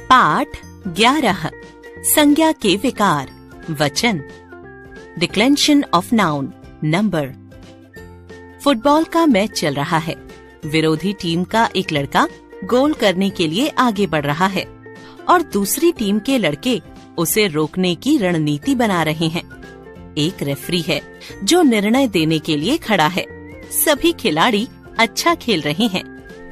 पाठ 11 संज्ञा के विकार वचन डिक्लेंशन ऑफ नाउन नंबर। फुटबॉल का मैच चल रहा है। विरोधी टीम का एक लड़का गोल करने के लिए आगे बढ़ रहा है और दूसरी टीम के लड़के उसे रोकने की रणनीति बना रहे हैं। एक रेफरी है जो निर्णय देने के लिए खड़ा है। सभी खिलाड़ी अच्छा खेल रहे हैं।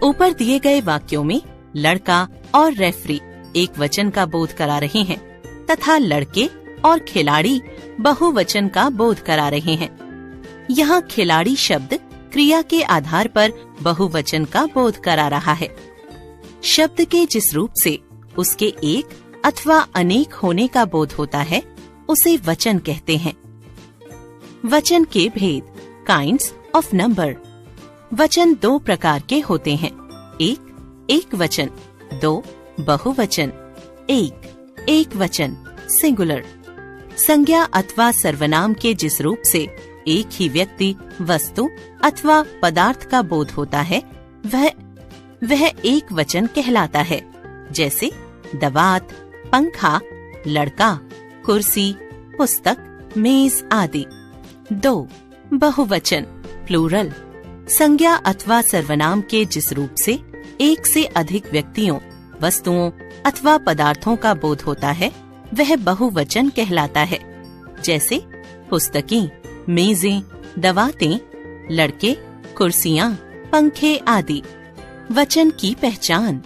ऊपर दिए गए वाक्यों में लड़का और रेफरी एक वचन का बोध करा रहे हैं तथा लड़के और खिलाड़ी बहुवचन का बोध करा रहे हैं। यहाँ खिलाड़ी शब्द क्रिया के आधार पर बहुवचन का बोध करा रहा है। शब्द के जिस रूप से उसके एक अथवा अनेक होने का बोध होता है उसे वचन कहते हैं। वचन के भेद काइंड्स ऑफ नंबर। वचन दो प्रकार के होते हैं। एक वचन, दो बहुवचन, एक वचन सिंगुलर। संज्ञा अथवा सर्वनाम के जिस रूप से एक ही व्यक्ति, वस्तु अथवा पदार्थ का बोध होता है वह एक वचन कहलाता है। जैसे दवात, पंखा, लड़का, कुर्सी, पुस्तक, मेज आदि। दो बहुवचन प्लूरल। संज्ञा अथवा सर्वनाम के जिस रूप से एक से अधिक व्यक्तियों, वस्तुओं अथवा पदार्थों का बोध होता है वह बहुवचन कहलाता है। जैसे पुस्तकें, मेजें, दवातें, लड़के, कुर्सियां, पंखे आदि। वचन की पहचान।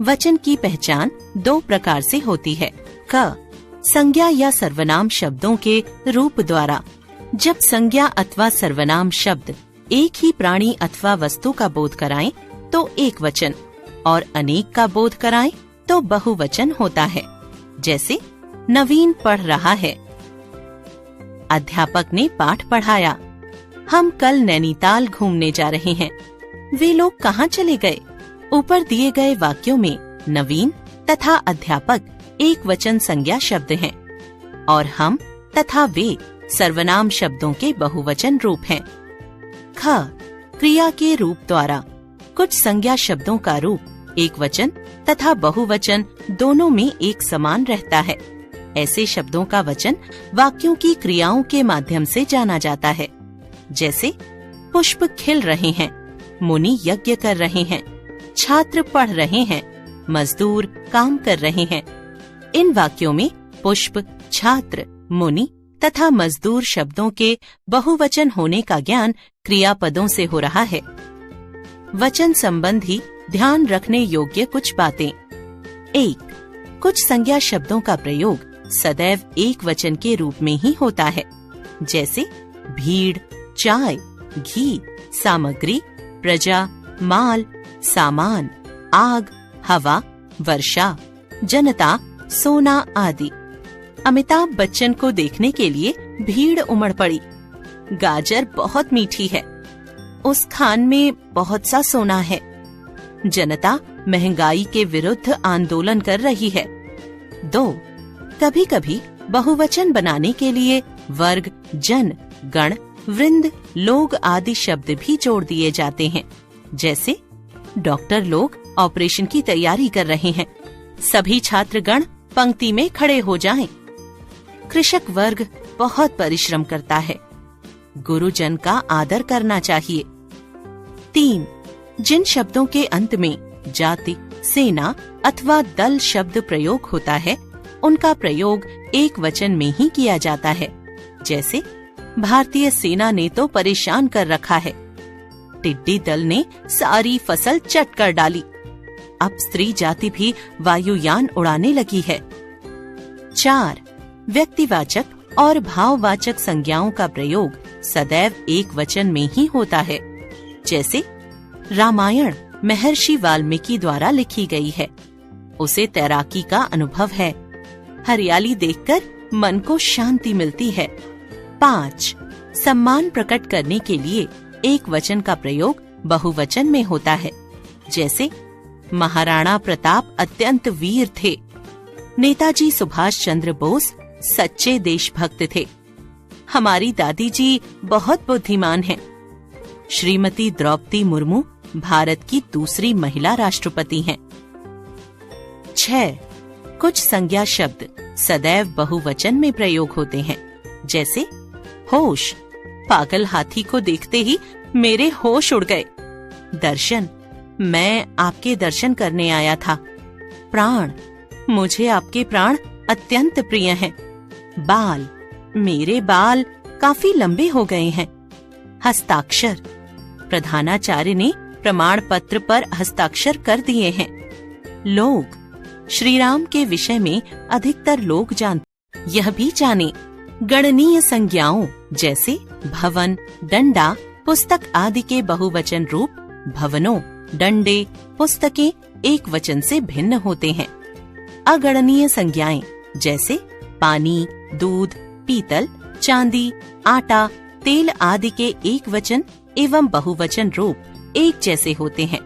वचन की पहचान दो प्रकार से होती है। क संज्ञा या सर्वनाम शब्दों के रूप द्वारा। जब संज्ञा अथवा सर्वनाम शब्द एक ही प्राणी अथवा वस्तु का बोध कराएं तो एक वचन और अनेक का बोध कराएं तो बहुवचन होता है। जैसे नवीन पढ़ रहा है। अध्यापक ने पाठ पढ़ाया। हम कल नैनीताल घूमने जा रहे हैं। वे लोग कहाँ चले गए? ऊपर दिए गए वाक्यों में नवीन तथा अध्यापक एक वचन संज्ञा शब्द हैं और हम तथा वे सर्वनाम शब्दों के बहुवचन रूप हैं। ख क्रिया के रूप द्वारा। कुछ संज्ञा शब्दों का रूप एक वचन तथा बहुवचन दोनों में एक समान रहता है। ऐसे शब्दों का वचन वाक्यों की क्रियाओं के माध्यम से जाना जाता है। जैसे पुष्प खिल रहे हैं, मुनि यज्ञ कर रहे हैं, छात्र पढ़ रहे हैं, मजदूर काम कर रहे हैं। इन वाक्यों में पुष्प, छात्र, मुनि तथा मजदूर शब्दों के बहुवचन होने का ज्ञान क्रियापदों से हो रहा है। वचन संबंधी ध्यान रखने योग्य कुछ बातें। कुछ संज्ञा शब्दों का प्रयोग सदैव एक वचन के रूप में ही होता है। जैसे भीड़, चाय, घी, सामग्री, प्रजा, माल, सामान, आग, हवा, वर्षा, जनता, सोना आदि। अमिताभ बच्चन को देखने के लिए भीड़ उमड़ पड़ी। गाजर बहुत मीठी है। उस खान में बहुत सा सोना है। जनता महंगाई के विरुद्ध आंदोलन कर रही है। कभी कभी बहुवचन बनाने के लिए वर्ग, जन, गण, वृंद, लोग आदि शब्द भी जोड़ दिए जाते हैं। जैसे डॉक्टर लोग ऑपरेशन की तैयारी कर रहे हैं। सभी छात्रगण पंक्ति में खड़े हो जाएं। कृषक वर्ग बहुत परिश्रम करता है। गुरुजन का आदर करना चाहिए। जिन शब्दों के अंत में जाति, सेना अथवा दल शब्द प्रयोग होता है उनका प्रयोग एक वचन में ही किया जाता है। जैसे भारतीय सेना ने तो परेशान कर रखा है। टिड्डी दल ने सारी फसल चट कर डाली। अब स्त्री जाति भी वायुयान उड़ाने लगी है। व्यक्तिवाचक और भाववाचक संज्ञाओं का प्रयोग सदैव एक वचन में ही होता है। जैसे रामायण महर्षि वाल्मीकि द्वारा लिखी गई है। उसे तैराकी का अनुभव है। हरियाली देखकर मन को शांति मिलती है। 5 सम्मान प्रकट करने के लिए एक वचन का प्रयोग बहुवचन में होता है। जैसे महाराणा प्रताप अत्यंत वीर थे। नेताजी सुभाष चंद्र बोस सच्चे देशभक्त थे। हमारी दादी जी बहुत बुद्धिमान हैं। श्रीमती द्रौपदी मुर्मू भारत की दूसरी महिला राष्ट्रपति हैं। 6 कुछ संज्ञा शब्द सदैव बहुवचन में प्रयोग होते हैं, जैसे होश, पागल हाथी को देखते ही मेरे होश उड़ गए। दर्शन, मैं आपके दर्शन करने आया था। प्राण, मुझे आपके प्राण अत्यंत प्रिय हैं। बाल, मेरे बाल काफी लंबे हो गए हैं। हस्ताक्षर, प्रधानाचार्य ने प्रमाण पत्र पर हस्ताक्षर कर दिए हैं। लोग, श्री राम के विषय में अधिकतर लोग जानते। यह भी जाने, गणनीय संज्ञाओं जैसे भवन, डंडा, पुस्तक आदि के बहुवचन रूप भवनों, डंडे, पुस्तकें एक वचन से भिन्न होते हैं। अगणनीय संज्ञाएं जैसे पानी, दूध, पीतल, चांदी, आटा, तेल आदि के एक वचन एवं बहुवचन रूप एक जैसे होते हैं।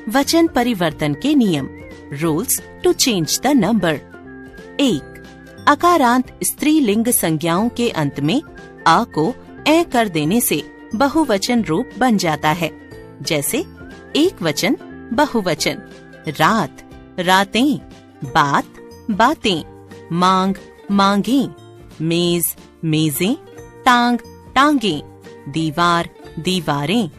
वचन परिवर्तन के नियम, rules to change the number. 1. अकारांत स्त्रीलिंग संज्ञाओं के अंत में अ को ए कर देने से बहुवचन रूप बन जाता है, जैसे एक वचन, बहुवचन। रात, रातें, बात, बातें, मांग, मांगें, मेज, मेजें, टांग, टांगें, दीवार, दीवारें,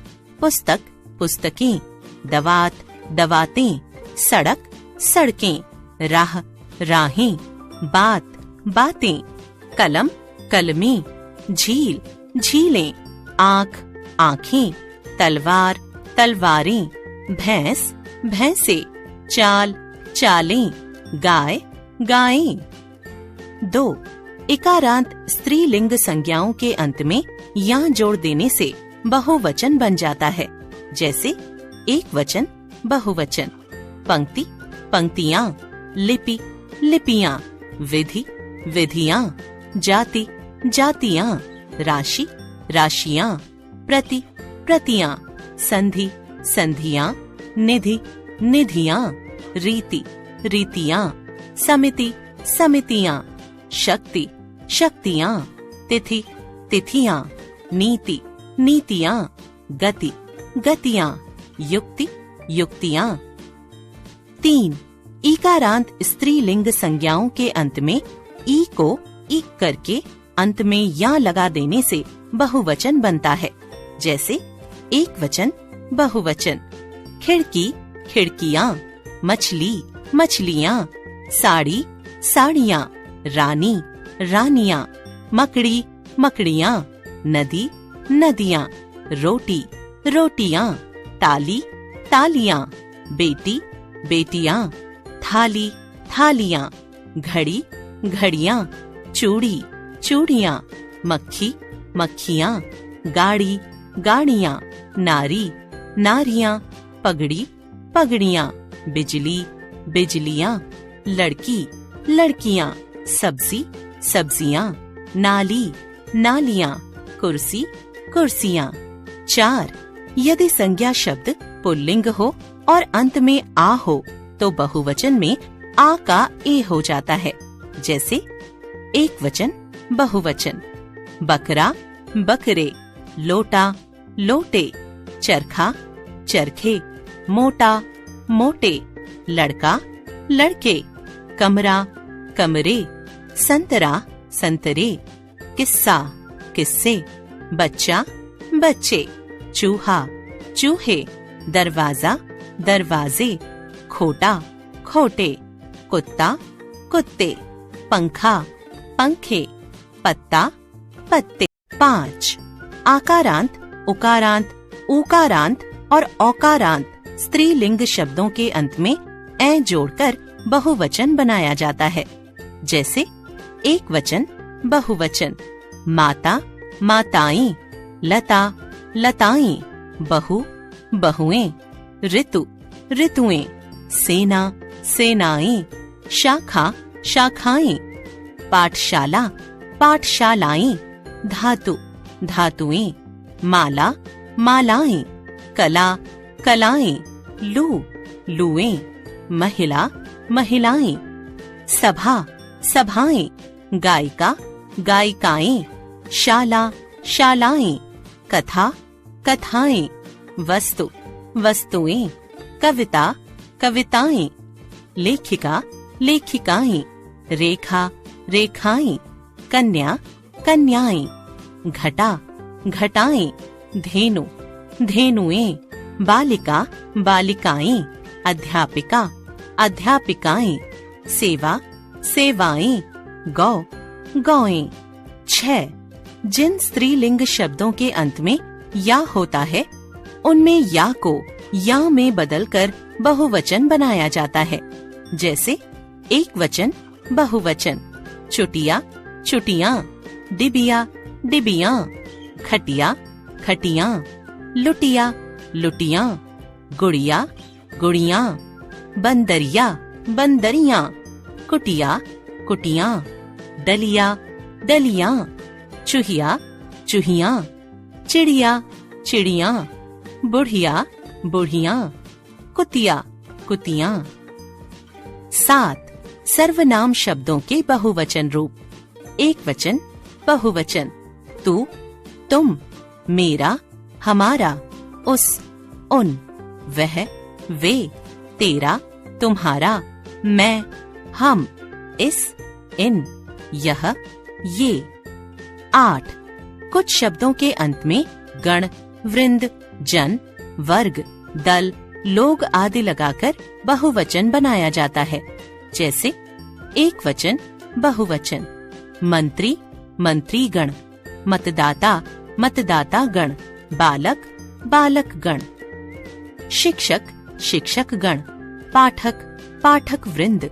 पुस्तक, पुस्तकें, दवात, दवातें, सड़क, सड़कें, राह, राहें, बात, बातें, कलम, कलमें, झील, झीलें, आँख, आँखें, तलवार, तलवारें, भैंस, भैंसे, चाल, चालें, गाय, गायें। 2. इकारांत स्त्रीलिंग संज्ञाओं के अंत में या जोड़ देने से बहुवचन बन जाता है, जैसे एक वचन, बहुवचन। पंक्ति, पंक्तियां, लिपि, लिपियां, विधि, विधियां, जाति, जातियां, राशि, राशियां, प्रति, प्रतियां, संधि, संधियां, निधि, निधियां, रीति, रीतियां, समिति, समितियां, शक्ति, शक्तियां, तिथि, तिथियां, नीति, नीतियां, गति, गतियां, युक्ति, युक्तियां। 3. ईकारांत स्त्रीलिंग संज्ञाओं के अंत में ई को इक करके अंत में या लगा देने से बहुवचन बनता है, जैसे एक वचन, बहुवचन। खिड़की, खिड़कियां, मछली, मछलियां, साड़ी, साड़ियां, रानी, रानियां, मकड़ी, मकड़ियां, नदी, नदियां, रोटी, रोटियां, ताली, तालियां, बेटी, बेटियां, थाली, थालियां, घड़ी, घड़ियां, चूड़ी, चूड़ियां, मक्खी, मक्खियां, गाड़ी, गाड़ियां, नारी, नारियां, पगड़ी, पगड़ियां, बिजली, बिजलियां, लड़की, लड़कियां, सब्जी, सब्जियां, नाली, नालियां, कुर्सी, कुर्सियां। 4. यदि संज्ञा शब्द पुल्लिंग हो और अंत में आ हो तो बहुवचन में आ का ए हो जाता है, जैसे एक वचन, बहुवचन। बकरा, बकरे, लोटा, लोटे, चरखा, चरखे, मोटा, मोटे, लड़का, लड़के, कमरा, कमरे, संतरा, संतरे, किस्सा, किस्से, बच्चा, बच्चे, चूहा, चूहे, दरवाजा, दरवाजे, खोटा, खोटे, कुत्ता, कुत्ते, पंखा, पंखे, पत्ता, पत्ते। 5. आकारांत, उकारांत, ऊकारांत और औकारांत स्त्रीलिंग शब्दों के अंत में ए जोड़कर बहुवचन बनाया जाता है, जैसे एक वचन, बहुवचन। माता, माताएं, लता, लताएं, बहू, बहुएं, ऋतु, ऋतुएं, सेना, सेनाएं, शाखा, शाखाएं, पाठशाला, पाठशालाएं, धातु, धातुएं, माला, मालाएं, कला, कलाएं, लू, लुएं, महिला, महिलाएं, सभा, सभाएं, गायिका, गायिकाएं, शाला, शालाएं, कथा, कथाएं, वस्तु, वस्तुएं, कविता, कविताएं, लेखिका, लेखिकाएं, रेखा, रेखाएं, कन्या, कन्याएं, घटा, घटाएं, धेनु, धेनुएं, बालिका, बालिकाएं, अध्यापिका, अध्यापिकाएं, सेवा, सेवाएं, गौ, गौएं। 6. जिन स्त्रीलिंग शब्दों के अंत में या होता है उनमें या को या में बदलकर बहुवचन बनाया जाता है। जैसे एक वचन, बहुवचन, चुटिया, चुटियां, डिबिया, डिबियां, खटिया, खटियां, लुटिया, लुटियां, गुड़िया, गुड़ियां, बंदरिया, बंदरियां, कुटिया, कुटियां, डलिया, डलियां, चूहिया, चूहियां, चिड़िया, चिड़ियां, बुढ़िया, बुढ़ियां, कुतिया, कुतियां। 7. सर्वनाम शब्दों के बहुवचन रूप। एक वचन, बहुवचन, तू, तुम, मेरा, हमारा, उस, उन, वह, वे, तेरा, तुम्हारा, मैं, हम, इस, इन, यह, ये। 8. कुछ शब्दों के अंत में गण, वृंद, जन, वर्ग, दल, लोग आदि लगाकर बहुवचन बनाया जाता है। जैसे एक वचन, बहुवचन, मंत्री, मंत्रीगण, मतदाता, मतदातागण, बालक, बालकगण, शिक्षक, शिक्षकगण, पाठक, पाठक वृंद,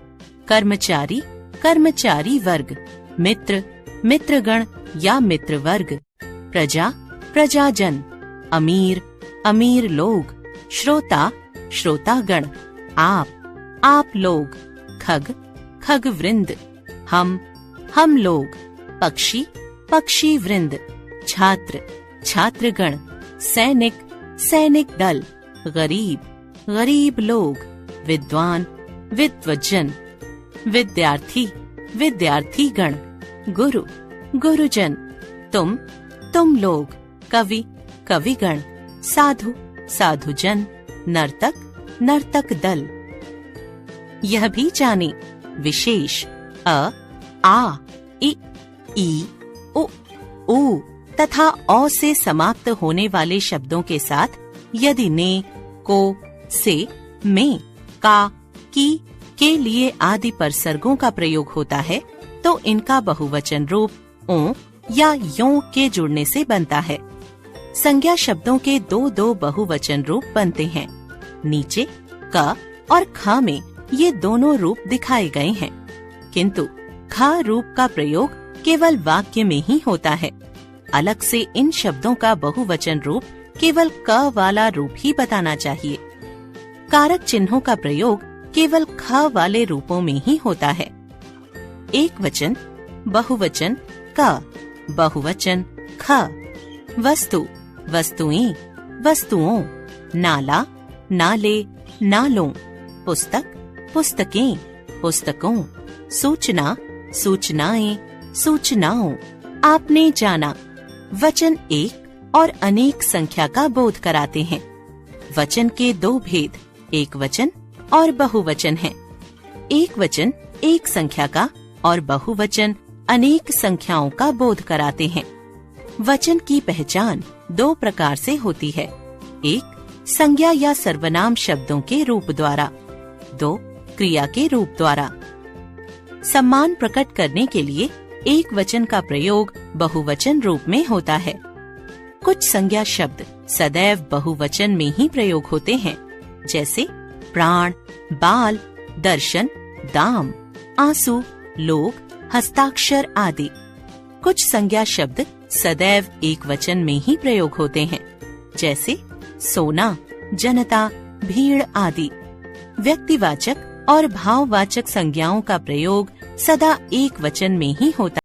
कर्मचारी, कर्मचारी वर्ग, मित्र, मित्रगण या मित्र वर्ग, प्रजा, प्रजाजन, अमीर, अमीर लोग, श्रोता, श्रोतागण, आप, आप लोग, खग, खग वृंद, हम लोग, पक्षी, पक्षी वृंद, छात्र, छात्रगण, सैनिक, सैनिक दल, गरीब, गरीब लोग, विद्वान, विद्वज्जन, विद्यार्थी, विद्यार्थीगण, गुरु, गुरुजन, तुम लोग, कवि, कविगण, साधु, साधुजन, नर्तक, नर्तक दल। यह भी जाने विशेष अ, आ, इ, ई, उ, ऊ तथा औ से समाप्त होने वाले शब्दों के साथ यदि ने, को, से, में, का, की के लिए आदि परसर्गों का प्रयोग होता है तो इनका बहुवचन रूप ओ या यों के जुड़ने से बनता है। संज्ञा शब्दों के दो बहुवचन रूप बनते हैं। नीचे क और ख में ये दोनों रूप दिखाए गए हैं, किंतु ख रूप का प्रयोग केवल वाक्य में ही होता है। अलग से इन शब्दों का बहुवचन रूप केवल क वाला रूप ही बताना चाहिए। कारक चिन्हों का प्रयोग केवल ख वाले रूपों में ही होता है। एक वचन, बहुवचन क, बहुवचन ख, वस्तु, वस्तुएं, वस्तुओं, नाला, नाले, नालों, पुस्तक, पुस्तकें, पुस्तकों, सूचना, सूचनाएं, सूचनाओं। आपने जाना। वचन एक और अनेक संख्या का बोध कराते हैं। वचन के दो भेद, एक वचन और बहुवचन हैं। एक वचन एक संख्या का और बहुवचन अनेक संख्याओं का बोध कराते हैं। वचन की पहचान दो प्रकार से होती है। एक, संज्ञा या सर्वनाम शब्दों के रूप द्वारा। दो, क्रिया के रूप द्वारा। सम्मान प्रकट करने के लिए एक वचन का प्रयोग बहुवचन रूप में होता है। कुछ संज्ञा शब्द सदैव बहुवचन में ही प्रयोग होते हैं, जैसे प्राण, बाल, दर्शन, दाम, आंसू, लोग, हस्ताक्षर आदि। कुछ संज्ञा शब्द सदैव एक वचन में ही प्रयोग होते हैं, जैसे सोना, जनता, भीड़ आदि। व्यक्तिवाचक और भाववाचक संज्ञाओं का प्रयोग सदा एक वचन में ही होता है।